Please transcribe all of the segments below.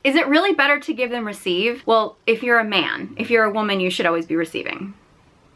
Is it really better to give than receive? Well, if you're a man, if you're a woman, you should always be receiving.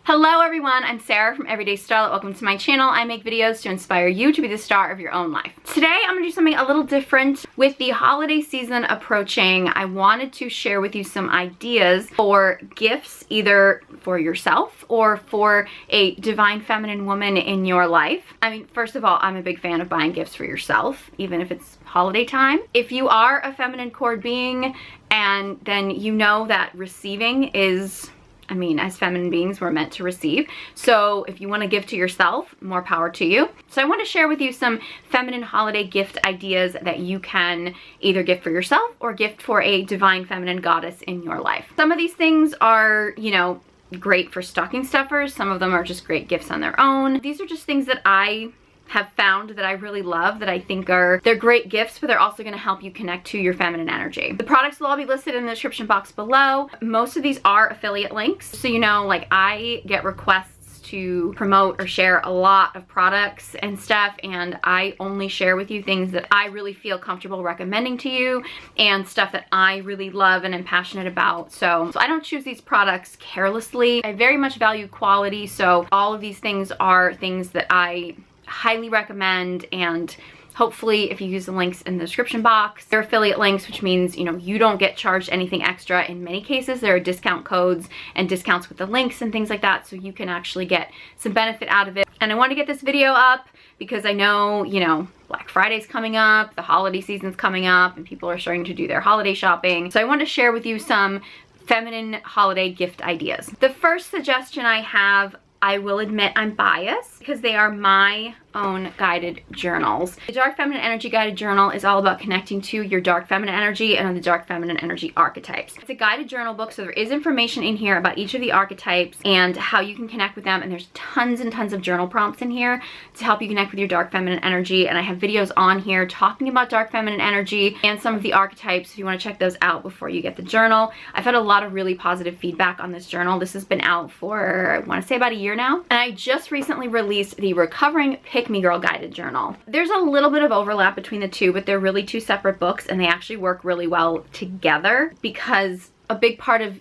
Hello everyone, I'm Sarah from Everyday Starlet. Welcome to my channel. I make videos to inspire you to be the star of your own life. Today I'm gonna do something a little different. With the holiday season approaching, I wanted to share with you some ideas for gifts, either for yourself or for a divine feminine woman in your life. I mean, first of all, I'm a big fan of buying gifts for yourself, even if it's holiday time. If you are a feminine core being, and then you know that receiving is, I mean, as feminine beings, we're meant to receive. So if you want to give to yourself, more power to you. So I want to share with you some feminine holiday gift ideas that you can either gift for yourself or gift for a divine feminine goddess in your life. Some of these things are, you know, great for stocking stuffers. Some of them are just great gifts on their own. These are just things that I have found that I really love, that I think they're great gifts, but they're also going to help you connect to your feminine energy. The products will all be listed in the description box below. Most of these are affiliate links, so you know, like, I get requests to promote or share a lot of products and stuff, and I only share with you things that I really feel comfortable recommending to you and stuff that I really love and am passionate about. So I don't choose these products carelessly. I very much value quality, so all of these things are things that I highly recommend, and hopefully if you use the links in the description box, they're affiliate links, which means, you know, you don't get charged anything extra. In many cases there are discount codes and discounts with the links and things like that, so you can actually get some benefit out of it. And I want to get this video up because I know, you know, Black Friday's coming up, the holiday season's coming up, and people are starting to do their holiday shopping. So I want to share with you some feminine holiday gift ideas. The first suggestion I have, I will admit I'm biased because they are my own guided journals. The Dark Feminine Energy Guided Journal is all about connecting to your dark feminine energy and the dark feminine energy archetypes. It's a guided journal book, so there is information in here about each of the archetypes and how you can connect with them, and there's tons and tons of journal prompts in here to help you connect with your dark feminine energy. And I have videos on here talking about dark feminine energy and some of the archetypes if you want to check those out before you get the journal. I've had a lot of really positive feedback on this journal. This has been out for, I want to say, about a year now, and I just recently released the Recovering Pick Me Girl Guided Journal. There's a little bit of overlap between the two, but they're really two separate books, and they actually work really well together because a big part of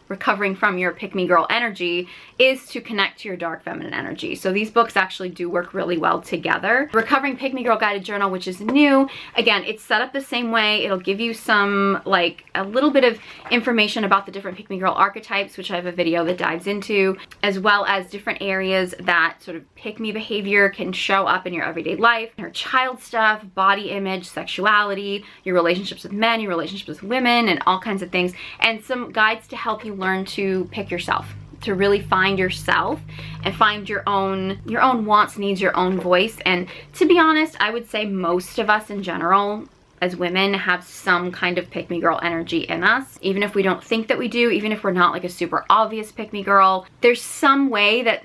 recovering from your pick me girl energy is to connect to your dark feminine energy. So these books actually do work really well together. Recovering Pick Me Girl Guided Journal, which is new, again, it's set up the same way. It'll give you some, like, a little bit of information about the different pick me girl archetypes, which I have a video that dives into, as well as different areas that sort of pick me behavior can show up in your everyday life, your child stuff, body image, sexuality, your relationships with men, your relationships with women, and all kinds of things, and some guides to help you learn to pick yourself, to really find yourself and find your own wants, needs, your own voice. And to be honest, I would say most of us in general as women have some kind of pick me girl energy in us. Even if we don't think that we do, even if we're not like a super obvious pick me girl, there's some way that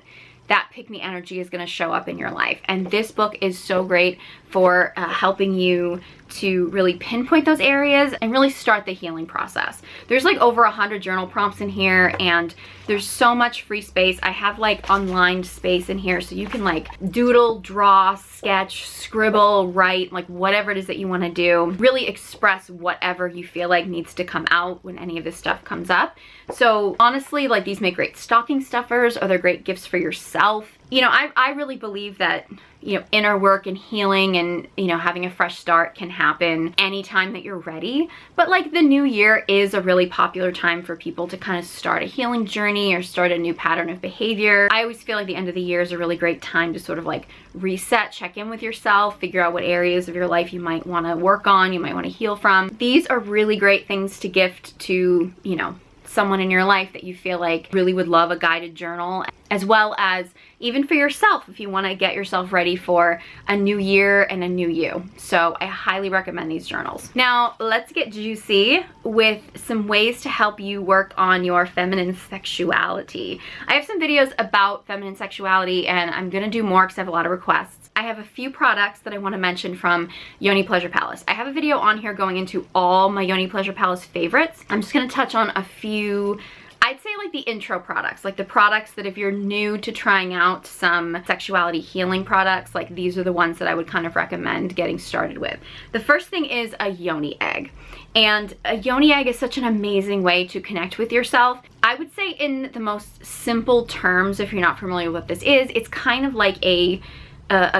pick me energy is going to show up in your life. And this book is so great for helping you to really pinpoint those areas and really start the healing process. There's like over 100 journal prompts in here, and there's so much free space. I have like unlined space in here, so you can like doodle, draw, sketch, scribble, write, like whatever it is that you want to do. Really express whatever you feel like needs to come out when any of this stuff comes up. So honestly, like, these make great stocking stuffers, or they're great gifts for yourself. You know, I really believe that, you know, inner work and healing and, you know, having a fresh start can happen anytime that you're ready. But like, the new year is a really popular time for people to kind of start a healing journey or start a new pattern of behavior. I always feel like the end of the year is a really great time to sort of like reset, check in with yourself, figure out what areas of your life you might want to work on, you might want to heal from. These are really great things to gift to, you know, someone in your life that you feel like really would love a guided journal, as well as even for yourself if you want to get yourself ready for a new year and a new you. So I highly recommend these journals. Now let's get juicy with some ways to help you work on your feminine sexuality. I have some videos about feminine sexuality, and I'm gonna do more because I have a lot of requests. I have a few products that I want to mention from Yoni Pleasure Palace. I have a video on here going into all my Yoni Pleasure Palace favorites. I'm just gonna touch on a few, I'd say like like the intro products, like the products that if you're new to trying out some sexuality healing products, like these are the ones that I would kind of recommend getting started with. The first thing is a Yoni Egg. And a Yoni Egg is such an amazing way to connect with yourself. I would say in the most simple terms, if you're not familiar with what this is, it's kind of like a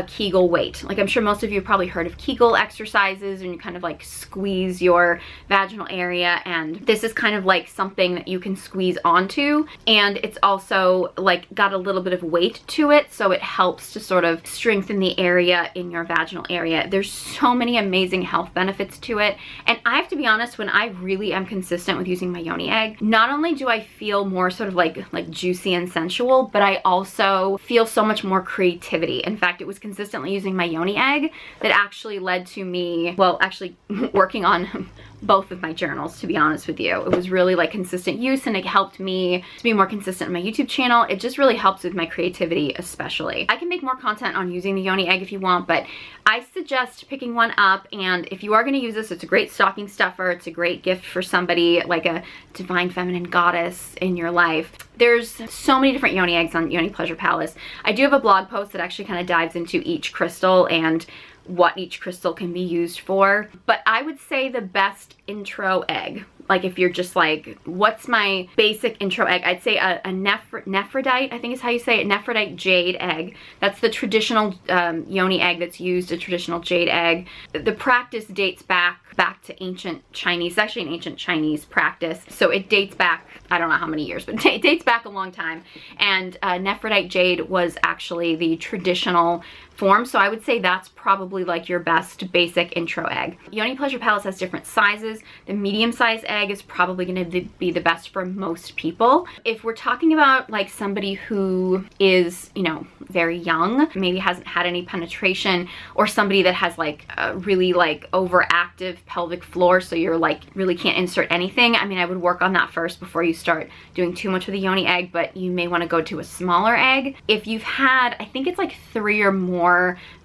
Kegel weight. Like I'm sure most of you have probably heard of Kegel exercises, and you kind of like squeeze your vaginal area, and this is kind of like something that you can squeeze onto, and it's also like got a little bit of weight to it, so it helps to sort of strengthen the area in your vaginal area. There's so many amazing health benefits to it, and I have to be honest, when I really am consistent with using my Yoni Egg, not only do I feel more sort of like juicy and sensual, but I also feel so much more creativity. In fact, it was consistently using my Yoni Egg that actually led to me, well, actually working on both of my journals, to be honest with you. It was really like consistent use, and it helped me to be more consistent in my YouTube channel. It just really helps with my creativity especially. I can make more content on using the Yoni Egg if you want, but I suggest picking one up, and if you are going to use this, it's a great stocking stuffer. It's a great gift for somebody like a divine feminine goddess in your life. There's so many different Yoni Eggs on Yoni Pleasure Palace. I do have a blog post that actually kind of dives into each crystal and what each crystal can be used for, but I would say the best intro egg, like if you're just like, what's my basic intro egg, I'd say a Nephrodite, I think is how you say it, Nephrodite jade egg. That's the traditional Yoni egg that's used, a traditional jade egg. The practice dates back to ancient Chinese. It's actually an ancient Chinese practice, so it dates back, I don't know how many years, but it dates back a long time, and Nephrodite jade was actually the traditional form, so I would say that's probably like your best basic intro egg. Yoni Pleasure Palace has different sizes. The medium size egg is probably going to be the best for most people. If we're talking about like somebody who is, you know, very young, maybe hasn't had any penetration, or somebody that has like a really like overactive pelvic floor, so you're like really can't insert anything, I mean, I would work on that first before you start doing too much with a Yoni egg, but you may want to go to a smaller egg. If you've had, I think it's like 3 or more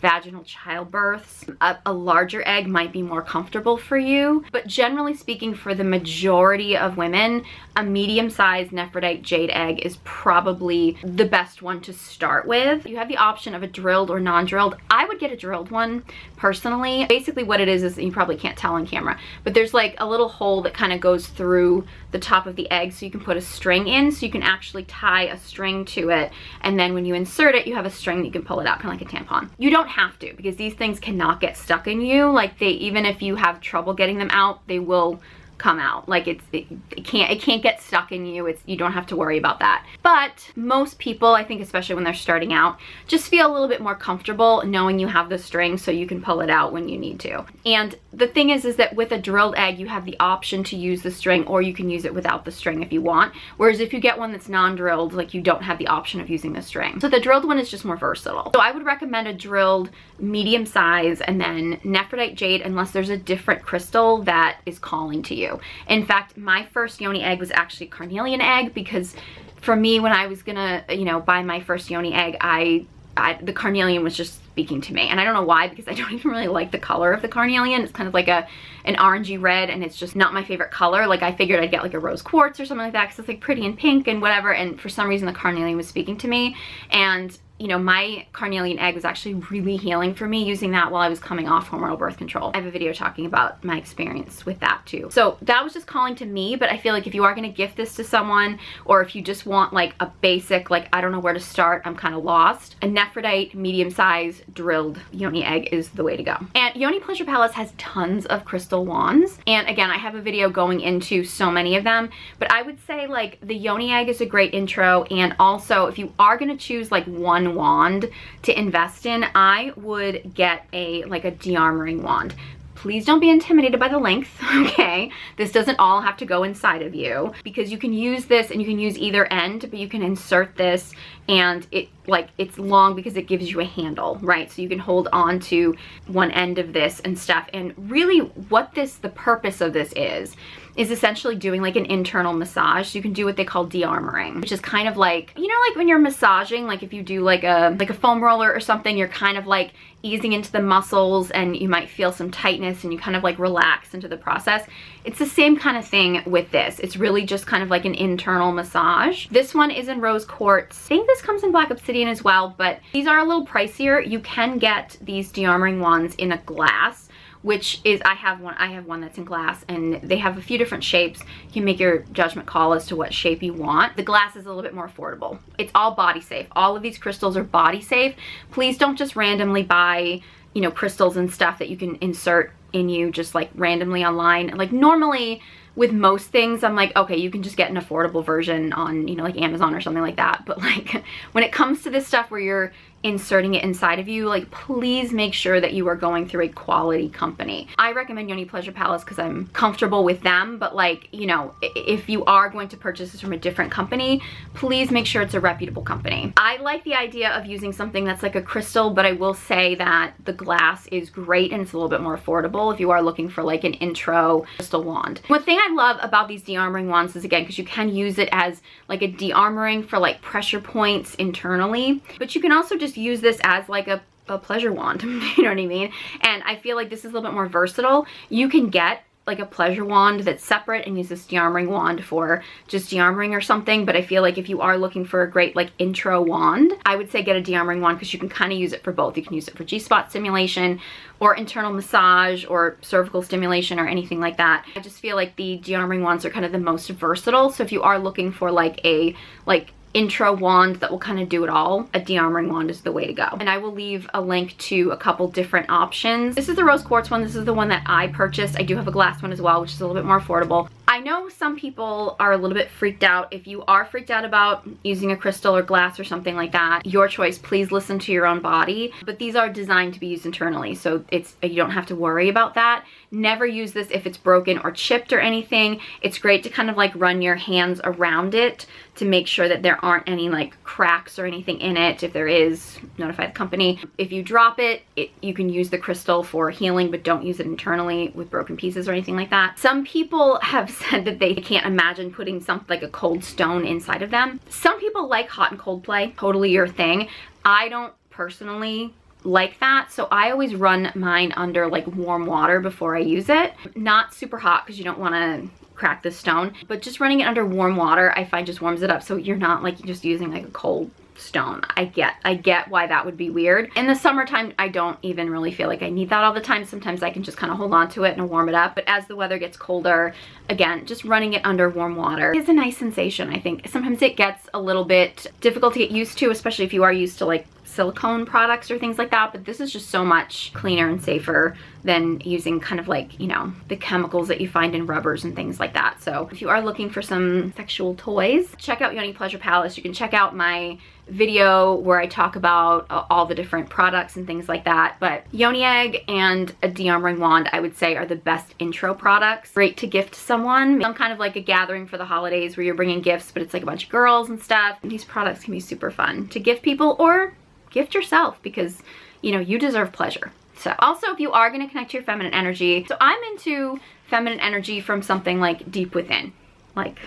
vaginal childbirths, a larger egg might be more comfortable for you, but generally speaking, for the majority of women, a medium-sized Nephrodite jade egg is probably the best one to start with. You have the option of a drilled or non-drilled. I would get a drilled one personally. Basically what it is you probably can't tell on camera, but there's like a little hole that kind of goes through the top of the egg, so you can put a string in, so you can actually tie a string to it, and then when you insert it, you have a string that you can pull it out, kind of like a tampon. You don't have to, because these things cannot get stuck in you. Like even if you have trouble getting them out, they will come out. Like it can't get stuck in you. You don't have to worry about that. But most people, I think especially when they're starting out, just feel a little bit more comfortable knowing you have the string so you can pull it out when you need to. And the thing is that with a drilled egg, you have the option to use the string, or you can use it without the string if you want. Whereas if you get one that's non-drilled, like you don't have the option of using the string. So the drilled one is just more versatile. So I would recommend a drilled medium size, and then Nephrodite jade, unless there's a different crystal that is calling to you. In fact, my first Yoni egg was actually carnelian egg, because for me, when I was gonna, you know, buy my first Yoni egg, the carnelian was just speaking to me, and I don't know why, because I don't even really like the color of the carnelian. It's kind of like an orangey red, and it's just not my favorite color. Like I figured I'd get like a rose quartz or something like that, because it's like pretty and pink and whatever, and for some reason the carnelian was speaking to me. And you know, my carnelian egg was actually really healing for me, using that while I was coming off hormonal birth control. I have a video talking about my experience with that too. So that was just calling to me, but I feel like if you are going to gift this to someone, or if you just want like a basic, like I don't know where to start, I'm kind of lost, a Nephrodite medium size drilled Yoni egg is the way to go. And Yoni Pleasure Palace has tons of crystal wands, and again, I have a video going into so many of them, but I would say like the Yoni egg is a great intro. And also, if you are going to choose like one wand to invest in, I would get a de-armoring wand. Please don't be intimidated by the length, okay? This doesn't all have to go inside of you, because you can use this and you can use either end, but you can insert this, and it's long because it gives you a handle, right? So you can hold on to one end of this and stuff. And really what the purpose of this is essentially doing like an internal massage. So you can do what they call de-armoring, which is kind of like, you know, like when you're massaging, like if you do like a foam roller or something, you're kind of like easing into the muscles and you might feel some tightness and you kind of like relax into the process. It's the same kind of thing with this. It's really just kind of like an internal massage. This one is in rose quartz. I think this comes in black obsidian as well, but these are a little pricier. You can get these de-armoring wands in a glass, which is, I have one that's in glass, and they have a few different shapes. You can make your judgment call as to what shape you want. The glass is a little bit more affordable. It's all body safe. All of these crystals are body safe. Please don't just randomly buy, you know, crystals and stuff that you can insert in you just like randomly online. Like normally with most things, I'm like, okay, you can just get an affordable version on, you know, like Amazon or something like that. But like when it comes to this stuff where you're inserting it inside of you, like please make sure that you are going through a quality company. I recommend Yoni Pleasure Palace because I'm comfortable with them, but like, you know, if you are going to purchase this from a different company, please make sure it's a reputable company. I like the idea of using something that's like a crystal, but I will say that the glass is great and it's a little bit more affordable if you are looking for like an intro crystal wand. One thing I love about these de-armoring wands is, again, because you can use it as like a de-armoring for like pressure points internally, but you can also just use this as like a pleasure wand. You know what I mean? And I feel like this is a little bit more versatile. You can get like a pleasure wand that's separate and use this de-armoring wand for just de-armoring or something, but I feel like if you are looking for a great like intro wand, I would say get a de-armoring wand because you can kind of use it for both. You can use it for G-spot stimulation or internal massage or cervical stimulation or anything like that. I just feel like the de-armoring wands are kind of the most versatile, so if you are looking for like a intro wand that will kind of do it all, a de-armoring wand is the way to go. And I will leave a link to a couple different options. This is the rose quartz one. This is the one that I purchased. I do have a glass one as well, which is a little bit more affordable. I know some people are a little bit freaked out. If you are freaked out about using a crystal or glass or something like that, your choice. Please listen to your own body. But these are designed to be used internally, so you don't have to worry about that. Never use this if it's broken or chipped or anything. It's great to kind of like run your hands around it to make sure that there aren't any like cracks or anything in it. If there is, notify the company. If you drop it, you can use the crystal for healing, but don't use it internally with broken pieces or anything like that. Some people have said that they can't imagine putting something like a cold stone inside of them. Some people like hot and cold play, totally your thing. I don't personally like that, so I always run mine under like warm water before I use it. Not super hot because you don't want to crack the stone, but just running it under warm water I find just warms it up, so you're not like just using like a cold stone. I get why that would be weird. In the summertime, I don't even really feel like I need that all the time. Sometimes I can just kind of hold on to it and warm it up, but as the weather gets colder, again, just running it under warm water is a nice sensation. I think sometimes it gets a little bit difficult to get used to, especially if you are used to like silicone products or things like that, but this is just so much cleaner and safer than using kind of like, you know, the chemicals that you find in rubbers and things like that. So if you are looking for some sexual toys, check out Yoni Pleasure Palace. You can check out my video where I talk about all the different products and things like that, but Yoni Egg and a de-armoring wand I would say are the best intro products. Great to gift someone. Some kind of like a gathering for the holidays where you're bringing gifts, but it's like a bunch of girls and stuff. And these products can be super fun to gift people or gift yourself because, you know, you deserve pleasure. So also, if you are going to connect to your feminine energy, so I'm into feminine energy from something like deep within, like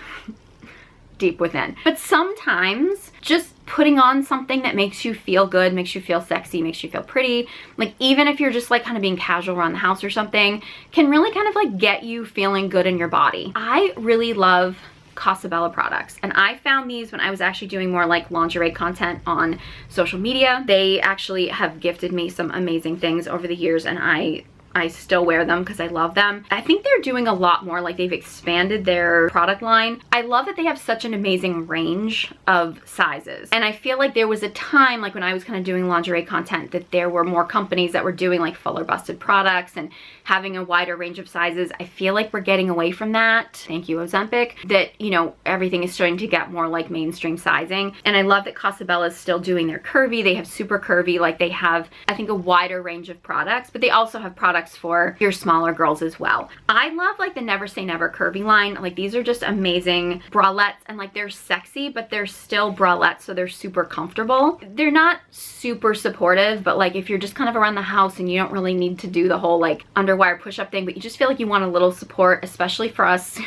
deep within. But sometimes just putting on something that makes you feel good, makes you feel sexy, makes you feel pretty, like even if you're just like kind of being casual around the house or something, can really kind of like get you feeling good in your body. I really love Cosabella products, and I found these when I was actually doing more like lingerie content on social media. They actually have gifted me some amazing things over the years, and I still wear them because I love them. I think they're doing a lot more, like they've expanded their product line. I love that they have such an amazing range of sizes. And I feel like there was a time, like when I was kind of doing lingerie content, that there were more companies that were doing like fuller busted products and having a wider range of sizes. I feel like we're getting away from that. Thank you, Ozempic. That, you know, everything is starting to get more like mainstream sizing. And I love that Cosabella is still doing their curvy. They have super curvy, like they have, I think, a wider range of products, but they also have products products for your smaller girls as well. I love like the Never Say Never curvy line. Like these are just amazing bralettes, and like they're sexy, but they're still bralettes, so they're super comfortable. They're not super supportive, but like if you're just kind of around the house and you don't really need to do the whole like underwire push-up thing, but you just feel like you want a little support, especially for us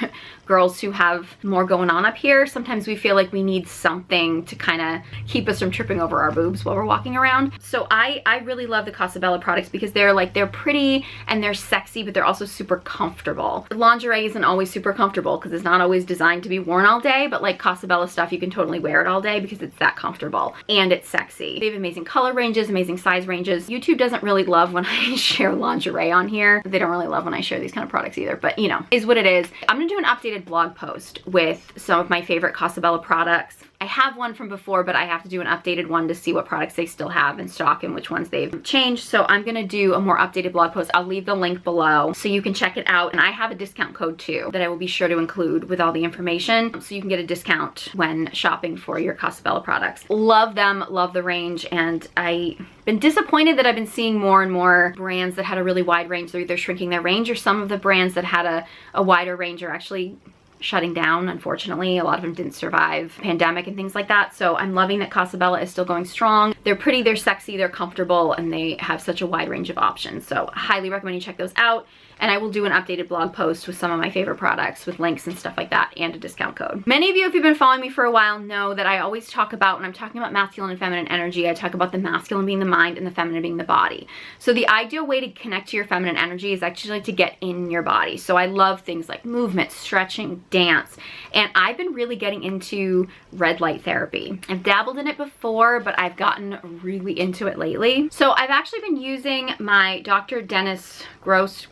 girls who have more going on up here. Sometimes we feel like we need something to kind of keep us from tripping over our boobs while we're walking around. So I really love the Cosabella products because they're pretty and they're sexy, but they're also super comfortable. Lingerie isn't always super comfortable because it's not always designed to be worn all day, but like Cosabella stuff, you can totally wear it all day because it's that comfortable and it's sexy. They have amazing color ranges, amazing size ranges. YouTube doesn't really love when I share lingerie on here. They don't really love when I share these kind of products either, but you know, is what it is. I'm gonna do an updated blog post with some of my favorite Cosabella products. I have one from before, but I have to do an updated one to see what products they still have in stock and which ones they've changed. So I'm gonna do a more updated blog post. I'll leave the link below so you can check it out. And I have a discount code too that I will be sure to include with all the information, so you can get a discount when shopping for your Cosabella products. Love them, love the range, and I've been disappointed that I've been seeing more and more brands that had a really wide range. They're either shrinking their range, or some of the brands that had a wider range are actually shutting down. Unfortunately, a lot of them didn't survive the pandemic and things like that. So I'm loving that Cosabella is still going strong. They're pretty, they're sexy, they're comfortable, and they have such a wide range of options. So I highly recommend you check those out. And I will do an updated blog post with some of my favorite products with links and stuff like that, and a discount code. Many of you, if you've been following me for a while, know that I always talk about, when I'm talking about masculine and feminine energy, I talk about the masculine being the mind and the feminine being the body. So the ideal way to connect to your feminine energy is actually to get in your body. So I love things like movement, stretching, dance, and I've been really getting into red light therapy. I've dabbled in it before, but I've gotten really into it lately. So I've actually been using my Dr. Dennis Gross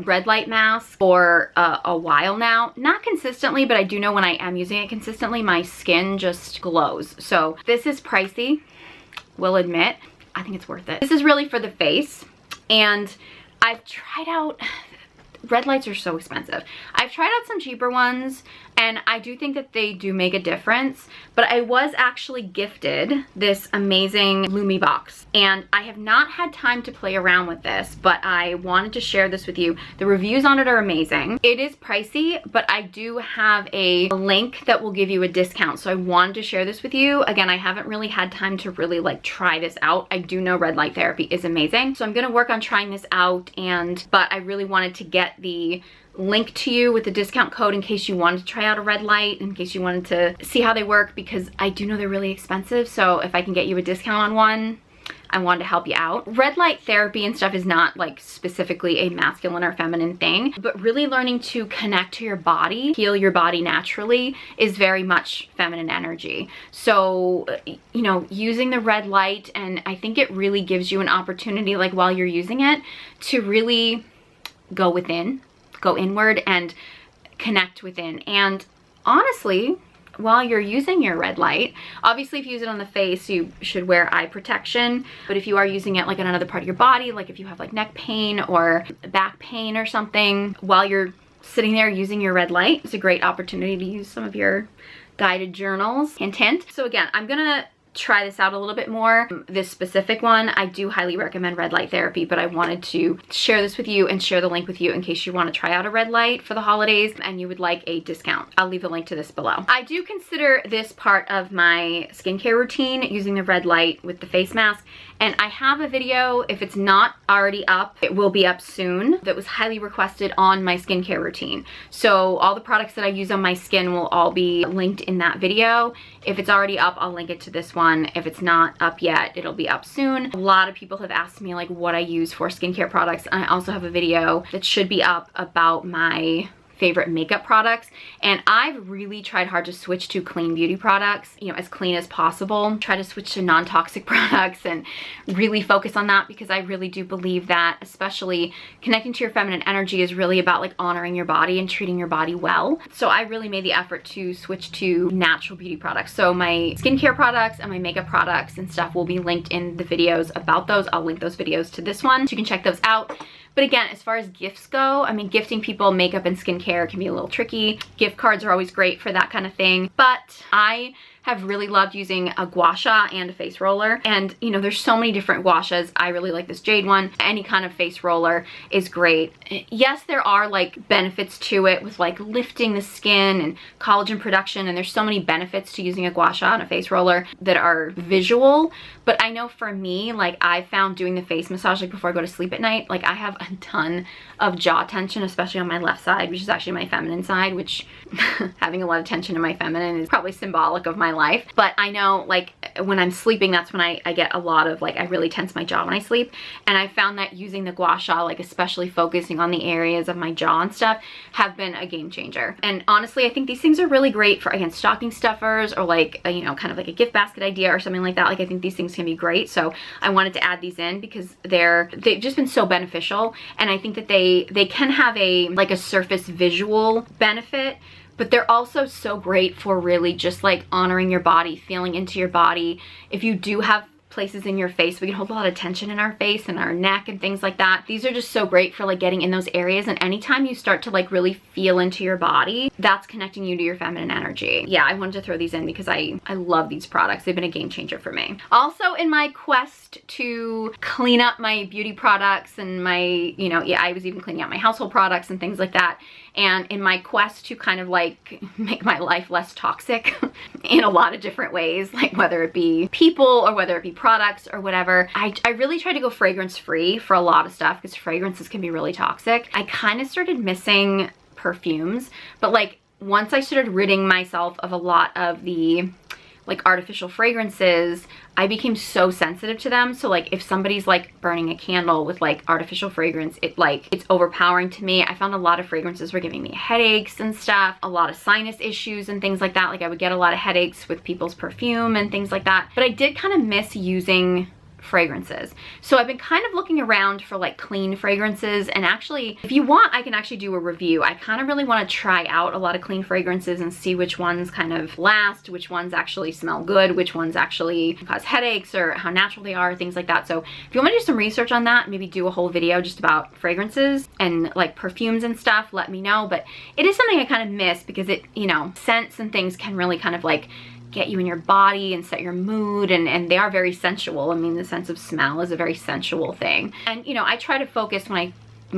red light mask for a while now. Not consistently, but I do know when I am using it consistently, my skin just glows. So this is pricey, will admit. I think it's worth it. This is really for the face, and I've tried out, red lights are so expensive. I've tried out some cheaper ones, and I do think that they do make a difference, but I was actually gifted this amazing Lumi box, and I have not had time to play around with this, but I wanted to share this with you. The reviews on it are amazing. It is pricey, but I do have a link that will give you a discount, so I wanted to share this with you. Again, I haven't really had time to really like try this out. I do know red light therapy is amazing, so I'm gonna work on trying this out, but I really wanted to get the link to you with the discount code in case you wanted to try out a red light, in case you wanted to see how they work, because I do know they're really expensive. So if I can get you a discount on one, I wanted to help you out. Red light therapy and stuff is not like specifically a masculine or feminine thing, but really learning to connect to your body, heal your body naturally, is very much feminine energy. So, you know, using the red light, and I think it really gives you an opportunity, like while you're using it, to really go within, go inward and connect within. And honestly, while you're using your red light, obviously if you use it on the face, you should wear eye protection. But if you are using it like on another part of your body, like if you have like neck pain or back pain or something, while you're sitting there using your red light, it's a great opportunity to use some of your guided journals. Hint, hint. So again, I'm gonna try this out a little bit more. This specific one, I do highly recommend red light therapy, but I wanted to share this with you and share the link with you in case you want to try out a red light for the holidays and you would like a discount. I'll leave a link to this below. I do consider this part of my skincare routine, using the red light with the face mask, and I have a video, if it's not already up, it will be up soon, that was highly requested on my skincare routine. So all the products that I use on my skin will all be linked in that video. If it's already up, I'll link it to this one. If it's not up yet, it'll be up soon. A lot of people have asked me like what I use for skincare products, and I also have a video that should be up about my favorite makeup products, and I've really tried hard to switch to clean beauty products, you know, as clean as possible. Try to switch to non-toxic products and really focus on that, because I really do believe that especially connecting to your feminine energy is really about like honoring your body and treating your body well. So I really made the effort to switch to natural beauty products. So my skincare products and my makeup products and stuff will be linked in the videos about those. I'll link those videos to this one so you can check those out. But again, as far as gifts go, I mean, gifting people makeup and skincare can be a little tricky. Gift cards are always great for that kind of thing. But I have really loved using a gua sha and a face roller. And you know, there's so many different gua shas. I really like this jade one. Any kind of face roller is great. Yes, there are like benefits to it with like lifting the skin and collagen production, and there's so many benefits to using a gua sha and a face roller that are visual. But I know for me, like I found doing the face massage like before I go to sleep at night, like I have a ton of jaw tension, especially on my left side, which is actually my feminine side, which having a lot of tension in my feminine is probably symbolic of my life. But I know like when I'm sleeping, that's when I get a lot of like, I really tense my jaw when I sleep. And I found that using the gua sha, like especially focusing on the areas of my jaw and stuff, have been a game changer. And honestly, I think these things are really great for, again, stocking stuffers or like, you know, kind of like a gift basket idea or something like that. Like I think these things can be great. So I wanted to add these in because they've just been so beneficial. And I think that they can have a like a surface visual benefit, but they're also so great for really just like honoring your body, feeling into your body. If you do have places in your face, we can hold a lot of tension in our face and our neck and things like that. These are just so great for like getting in those areas. And anytime you start to like really feel into your body, that's connecting you to your feminine energy. Yeah, I wanted to throw these in because I love these products. They've been a game changer for me. Also, in my quest to clean up my beauty products and my, you know, yeah, I was even cleaning out my household products and things like that. And in my quest to kind of like make my life less toxic in a lot of different ways, like whether it be people or whether it be products or whatever, I really try to go fragrance free for a lot of stuff because fragrances can be really toxic. I kind of started missing perfumes, but like once I started ridding myself of a lot of the like artificial fragrances, I became so sensitive to them. So like if somebody's like burning a candle with like artificial fragrance, it's overpowering to me. I found a lot of fragrances were giving me headaches and stuff, a lot of sinus issues and things like that. Like I would get a lot of headaches with people's perfume and things like that. But I did kind of miss using fragrances. So I've been kind of looking around for like clean fragrances, and actually if you want I can actually do a review. I kind of really want to try out a lot of clean fragrances and see which ones kind of last, which ones actually smell good, which ones actually cause headaches or how natural they are, things like that. So if you want to do some research on that, maybe do a whole video just about fragrances and like perfumes and stuff, let me know. But it is something I kind of miss because it, you know, scents and things can really kind of like get you in your body and set your mood, and they are very sensual. I mean, the sense of smell is a very sensual thing. And you know, I try to focus when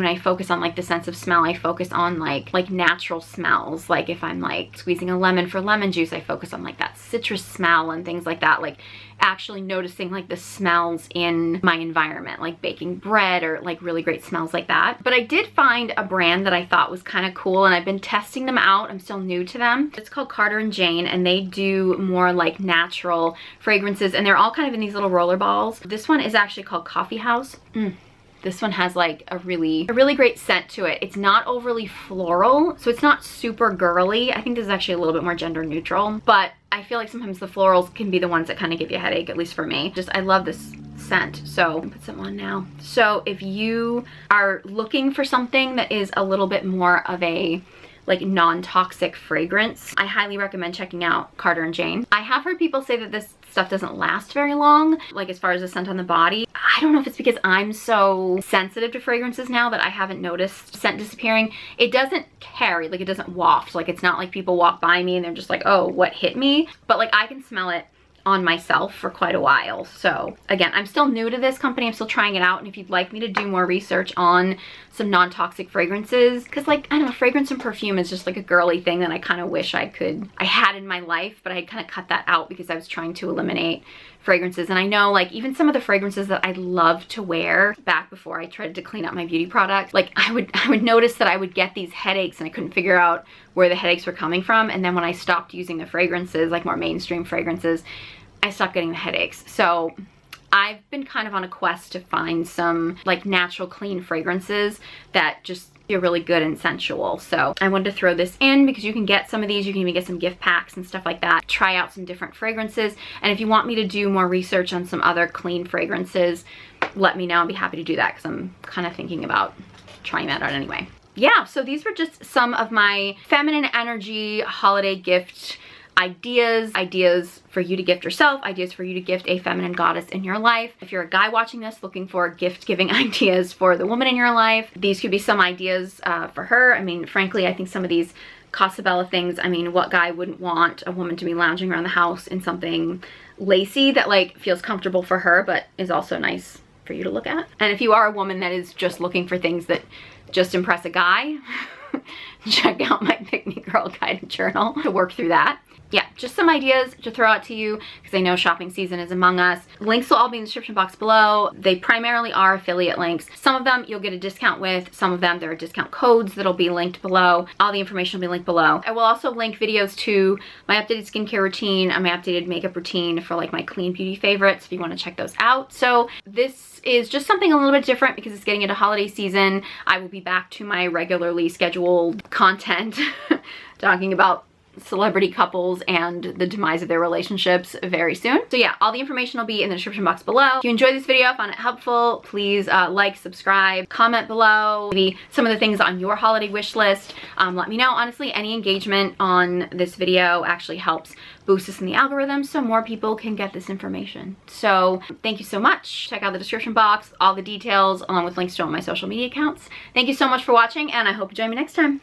I focus on like the sense of smell, I focus on like natural smells. Like if I'm like squeezing a lemon for lemon juice, I focus on like that citrus smell and things like that. Like actually noticing like the smells in my environment, like baking bread or like really great smells like that. But I did find a brand that I thought was kind of cool, and I've been testing them out. I'm still new to them. It's called Carter & Jane, and they do more like natural fragrances, and they're all kind of in these little roller balls. This one is actually called Coffee House. This one has like a really great scent to it. It's not overly floral, so it's not super girly. I think this is actually a little bit more gender neutral, but I feel like sometimes the florals can be the ones that kind of give you a headache, at least for me. Just, I love this scent, so I'll put some on now. So if you are looking for something that is a little bit more of a like non-toxic fragrance, I highly recommend checking out Carter & Jane. I have heard people say that this stuff doesn't last very long, like as far as the scent on the body. I don't know if it's because I'm so sensitive to fragrances now that I haven't noticed scent disappearing. It doesn't carry, like it doesn't waft. Like it's not like people walk by me and they're just like, oh, what hit me? But like I can smell it on myself for quite a while. So again, I'm still new to this company. I'm still trying it out. And if you'd like me to do more research on some non-toxic fragrances, because like, I don't know, fragrance and perfume is just like a girly thing that I kind of wish I had in my life, but I kind of cut that out because I was trying to eliminate fragrances. And I know like even some of the fragrances that I love to wear back before I tried to clean up my beauty products, like I would notice that I would get these headaches and I couldn't figure out where the headaches were coming from. And then when I stopped using the fragrances, like more mainstream fragrances, I stopped getting the headaches. So I've been kind of on a quest to find some like natural clean fragrances that just feel really good and sensual. So I wanted to throw this in because you can get some of these. You can even get some gift packs and stuff like that. Try out some different fragrances. And if you want me to do more research on some other clean fragrances, let me know. I'd be happy to do that because I'm kind of thinking about trying that out anyway. Yeah, so these were just some of my feminine energy holiday gift ideas for you to gift yourself, ideas for you to gift a feminine goddess in your life. If you're a guy watching this looking for gift giving ideas for the woman in your life, these could be some ideas for her. I mean, frankly, I think some of these Cosabella things. I mean, what guy wouldn't want a woman to be lounging around the house in something lacy that like feels comfortable for her but is also nice for you to look at? And if you are a woman that is just looking for things that just impress a guy, check out my Pick Me Girl guided journal to work through that. Yeah, just some ideas to throw out to you because I know shopping season is among us. Links will all be in the description box below. They primarily are affiliate links. Some of them you'll get a discount with. Some of them there are discount codes that'll be linked below. All the information will be linked below. I will also link videos to my updated skincare routine and my updated makeup routine for like my clean beauty favorites if you want to check those out. So this is just something a little bit different because it's getting into holiday season. I will be back to my regularly scheduled content talking about celebrity couples and the demise of their relationships very soon. So yeah, all the information will be in the description box below. If you enjoyed this video, found it helpful, please like, subscribe, comment below, maybe some of the things on your holiday wish list. Let me know. Honestly, any engagement on this video actually helps boost us in the algorithm so more people can get this information. So thank you so much. Check out the description box, all the details, along with links to all my social media accounts. Thank you so much for watching, and I hope you join me next time.